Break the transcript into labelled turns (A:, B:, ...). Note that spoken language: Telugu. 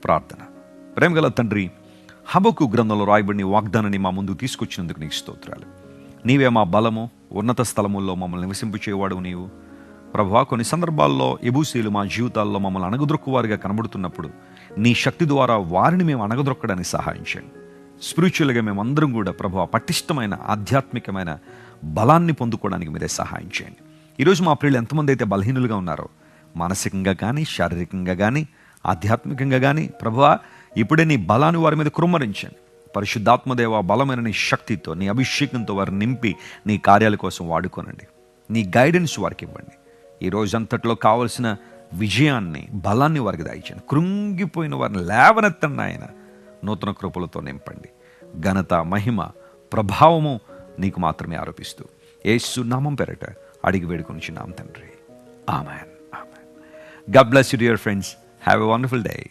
A: ప్రార్థన. ప్రేమగల తండ్రి, హబక్కు గ్రంథంలో రాయబడిన వాగ్దానాన్ని మా ముందుకు తీసుకొచ్చినందుకు నీకు స్తోత్రాలు. నీవే మా బలము, ఉన్నత స్థలముల్లో మమ్మల్ని నివసింపచేవాడు నీవు. ప్రభువా, కొన్ని సందర్భాల్లో ఎబూసీలు మా జీవితాల్లో మమ్మల్ని అణగదొక్కువారుగా కనబడుతున్నప్పుడు నీ శక్తి ద్వారా వారిని మేము అణగదొక్కడానికి సహాయం చేయండి. స్పిరిచువల్గా మేమందరం కూడా ప్రభువా పటిష్టమైన ఆధ్యాత్మికమైన బలాన్ని పొందుకోవడానికి మీరే సహాయం చేయండి. ఈరోజు మా ప్రియులు ఎంతమంది అయితే బలహీనులుగా ఉన్నారో, మానసికంగా కానీ, శారీరకంగా కానీ, ఆధ్యాత్మికంగా కానీ, ప్రభువా ఇప్పుడే నీ బలాన్ని వారి మీద కుమ్మరించండి. పరిశుద్ధాత్మదేవ బలమైన నీ శక్తితో, నీ అభిషేకంతో వారిని నింపి నీ కార్యాల కోసం వాడుకోనండి. నీ గైడెన్స్ వారికి ఇవ్వండి. ఈ రోజంతట్లో కావలసిన విజయాన్ని, బలాన్ని వారికి దయచేయండి. కృంగిపోయిన వారిని లేవనెత్తండి ఆయన. నూతన కృపలతో నింపండి. ఘనత, మహిమ, ప్రభావము నీకు మాత్రమే ఆరోపిస్తూ యేసు నామం పేరట అడిగి వేడుకొనిచున్నాం తండ్రి. Amen. Amen. God bless you dear friends. Have a wonderful day.